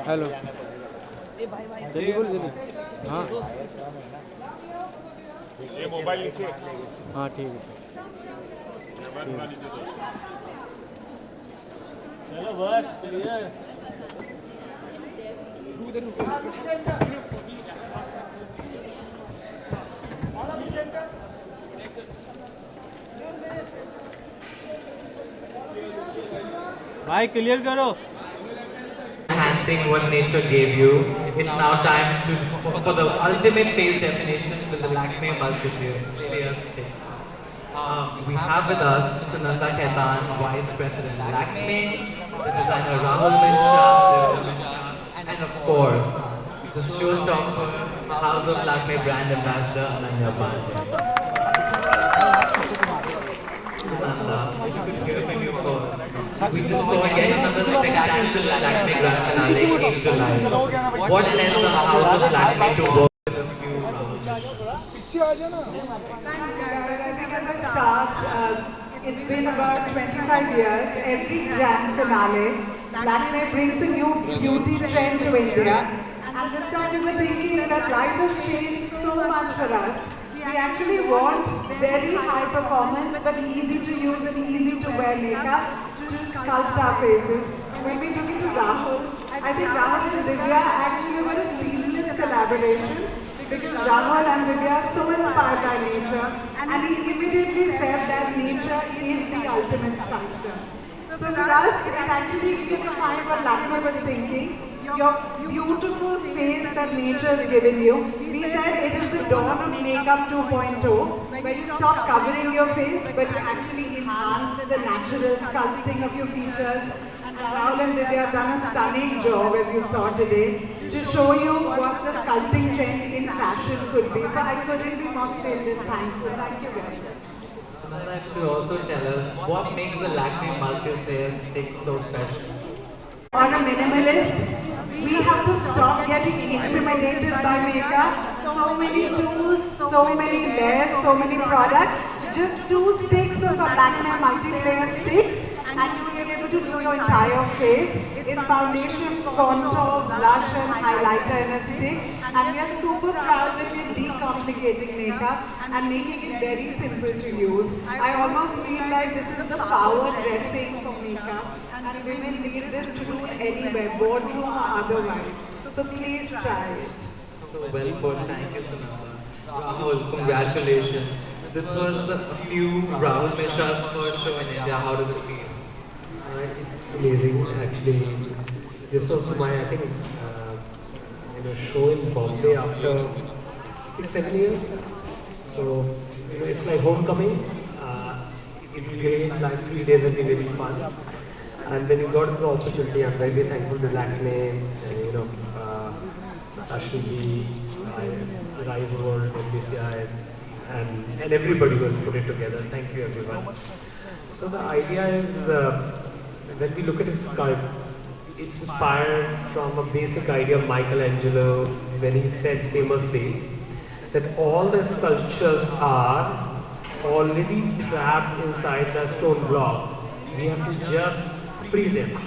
Hello. जल्दी बोल जल्दी। हाँ ये मोबाइल नीचे हाँ ठीक है। चलो बस क्लियर। भाई क्लियर करो। Enhancing what nature gave you. It's now time for the ultimate face definition with the Lakme multi-layer stick. We have with us Sunanda Khaitan, Vice President Lakme, the designer Rahul Mishra, and of course, the showstopper, House of Lakme brand ambassador Ananya Pandey. Sunanda, if you could hear from you first. We just saw yet another spectacular Lakme grand finale came to life. What led the House of Lakme to work with a few Thanks, guys. I think as a start, it's been about 25 years. Every grand finale, Lakme brings a new beauty trend to India. And this time we were thinking that life has changed so much for us. We actually want very high performance but easy to use and easy to wear makeup to sculpt our faces. When we took it to Rahul, I think Rahul and Divya actually were a seamless collaboration because Rahul and Divya are so inspired by nature and he immediately said that nature is the ultimate sculptor. So for us, it actually defined what Lakme was thinking. Your beautiful face that nature has given you. We said it is the dawn of Makeup 2.0, where you stop covering your face, but you actually enhance the natural sculpting of your features. And Rahul and Divya have done a stunning job, as you saw today, to show you what the sculpting trend in fashion could be. So I couldn't be more thrilled and thankful. Thank you guys. Sunanda, if you could also tell us what makes the Lakme multi-layer stick so special? Or a minimalist, we have to stop getting intimidated by makeup. So many tools, so many layers, so many products. Just 2 sticks of a Lakme multi-layer sticks and you will be able to do your entire face. It's foundation, contour, blush and highlighter in a stick. And we are super proud that we're decomplicating makeup and making it very simple to use. I almost feel like this is the power dressing for makeup. And women need this to do anywhere, boardroom or otherwise. So please try it. So well put, thank you Sunanda. Rahul, congratulations. This was a few Rahul Mishra's first show in India. How does it feel? It's amazing actually. This was my, I think, show in Bombay after 6-7 years. So it's like homecoming. It was great. Like 3 days have been very fun. And when we got the opportunity, I'm very thankful to Lakme, Ashwini, Rise World, MBCI, and everybody who has put it together. Thank you, everyone. So the idea is, when we look at a sculpt, it's inspired from a basic idea of Michelangelo when he said famously that all the sculptures are already trapped inside the stone blocks. We have to just free them.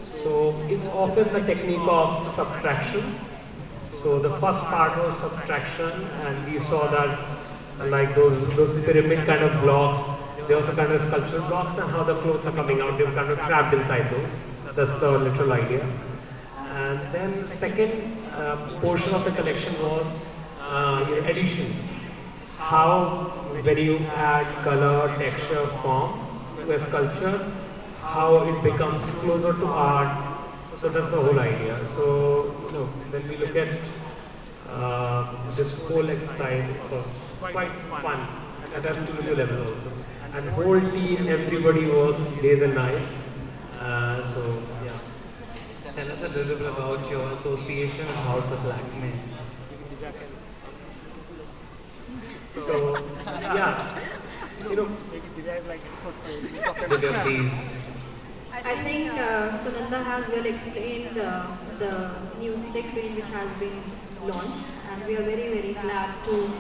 So it's often the technique of subtraction. So the first part was subtraction, and we saw that like those pyramid kind of blocks, they also kind of sculptural blocks, and how the clothes are coming out, they're kind of trapped inside those. That's the literal idea. And then second portion of the collection was addition. How when you add color, texture, form to a sculpture, how it becomes closer to art. So that's the whole idea. So when we look at this whole exercise, it was quite fun at a studio level also. And the whole team, everybody works days and nights. So yeah. Tell us a little bit about your association with House of Lakme. So yeah, Divya, please. I think Sunanda has well explained the new stick range which has been launched, and we are very, very glad to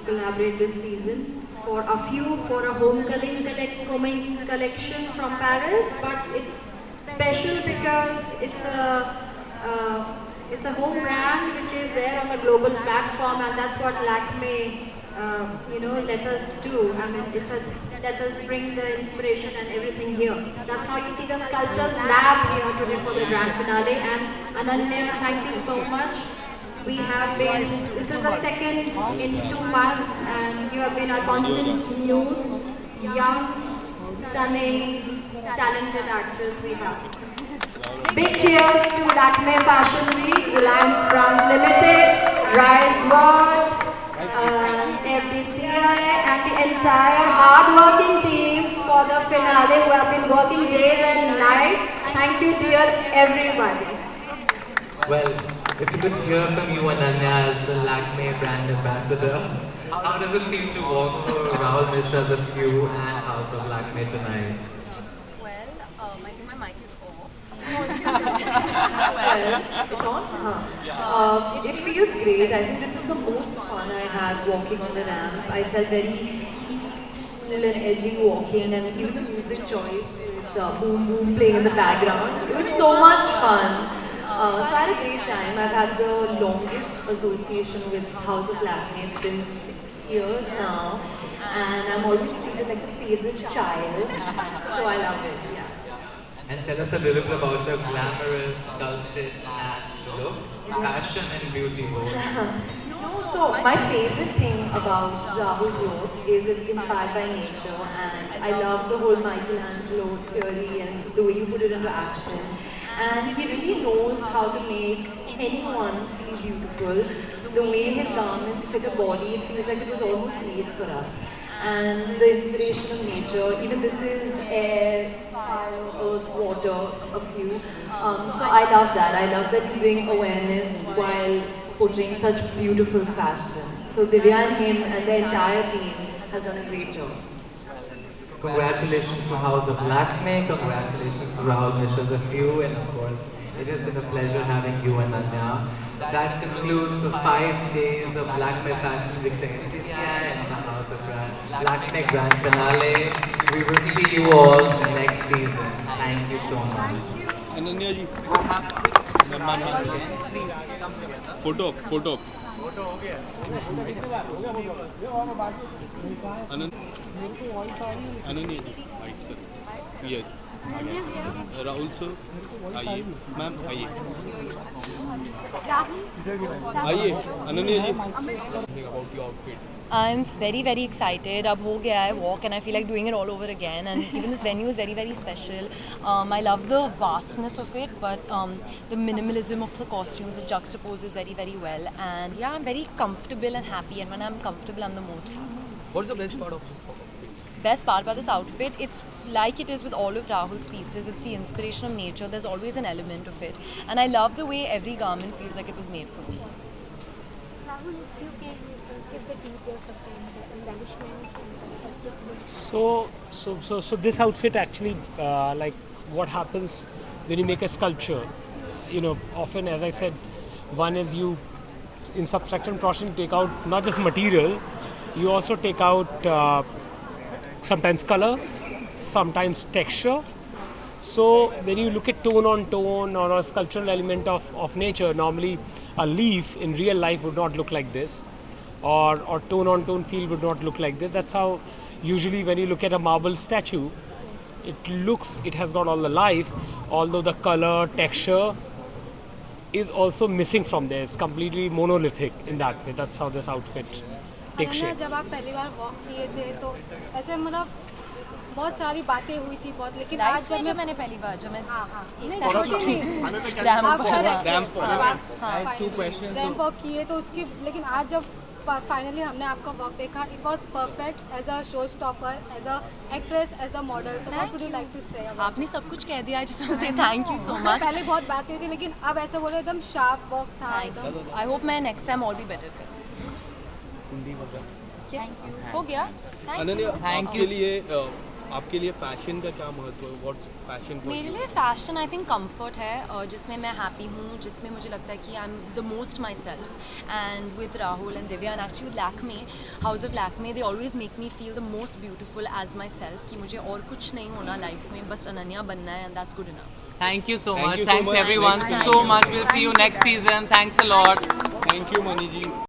collaborate this season for a homecoming collection from Paris, but it's special because it's a it's a home brand which is there on the global platform, and that's what Lakme, let us do. I mean, let us bring the inspiration and everything here. That's how you see the Sculptors Lab here today for the grand finale. And Ananya, thank you so much. We have been, this is the second in 2 months, and you have been our constant muse, young, stunning, talented actress we have. Big cheers to Lakme Fashion Week, Reliance Brands Limited, Rise World, FDCI, and the entire hard-working team for the finale who have been working days and nights. Thank you, dear everybody. Well, if you could hear from you, Ananya, as the Lakme brand ambassador, how does it feel to walk for Rahul Mishra's A Few and House of Lakme tonight? Well, I think my mic is off. Well, it's on? It feels great. I think this is the most fun I had walking on the ramp. I felt very little and edgy walking, and even the music choice with Boom Boom playing in the background. It was so much fun. So I had a great time. I've had the longest association with House of Lakme. It's been 6 years now, and I'm always treated like a favorite child. So I love it. Yeah. And tell us a little bit about your glamorous, sculpted, snatched look, fashion and beauty both. No, so my favorite thing about Rahul's look is it's inspired by nature, and I love the whole Michelangelo theory and the way you put it into action. And he really knows how to make anyone feel beautiful. The way his garments fit a body, it feels like it was almost made for us. And the inspiration of nature, even this is air, fire, earth, water, a few. So I love that. I love that you bring awareness while portraying such beautiful fashion. So Divya and him and the entire team has done a great job. Congratulations to House of Lakme, congratulations to Rahul Mishra's A Few, and of course, it has been a pleasure having you, Ananya. That concludes the 5 days of Lakme Fashion Week and the House of Lakme Grand Finale. We will see you all next season. Thank you so much. Ananya ji. Photo. Ananya ji white sir ये Rahul sir आइए ma'am आइए Ananya ji about your outfit I'm very excited. अब हो गया है walk and I feel like doing it all over again, and even this venue is very special. I love the vastness of it, but the minimalism of the costumes, it juxtaposes very well, and yeah, I'm very comfortable and happy, and when I'm comfortable I'm the most happy. What's the best part of this? Best part about this outfit, it's like it is with all of Rahul's pieces, it's the inspiration of nature. There's always an element of it, and I love the way every garment feels like it was made for me. Rahul, if you can give the details of the embellishments and So this outfit actually, like what happens when you make a sculpture, often, as I said, one is you, in subtraction process, you take out not just material, you also take out sometimes color, sometimes texture. So when you look at tone on tone or a sculptural element of nature, normally a leaf in real life would not look like this, or tone on tone feel would not look like this. That's how usually when you look at a marble statue, it has got all the life, although the color, texture is also missing from there. It's completely monolithic in that way. That's how this outfit takes shape. जब आप पहली बार walk किए थे तो ऐसे मतलब बहुत सारी बातें हुई थी बहुत, लेकिन आज जब मैंने पहली बार जब मैं रैंप वॉक किए तो उसकी, लेकिन आज जब फाइनली हमने आपका वॉक देखा, it was perfect as a show stopper, as a actress, as a model. तो what would you like to say? आपने सब कुछ कह दिया. I just want to say thank you so much. पहले बहुत बातें हुई थी, लेकिन अब ऐसे बोले एकदम शार्प वॉक था. आई होप मैं नेक्स्ट टाइम और भी बेटर करूँ. हो गया. Thank you. लिए आपके लिए फैशन का क्या महत्व है? What fashion? मेरे लिए फैशन आई थिंक कंफर्ट है, और जिसमें मैं हैप्पी हूँ, जिसमें मुझे लगता है कि I am the most myself. And with Rahul and Divya and actually with Lakme, house of Lakme, they always make me feel the most beautiful as myself, कि मुझे और कुछ नहीं होना लाइफ में, बस अनन्या बनना है, and that's good enough. Thank you so Thank much. you so Thanks much. everyone Thank you. so much. We'll see you next season. Thanks a lot. Thank you, Mani ji.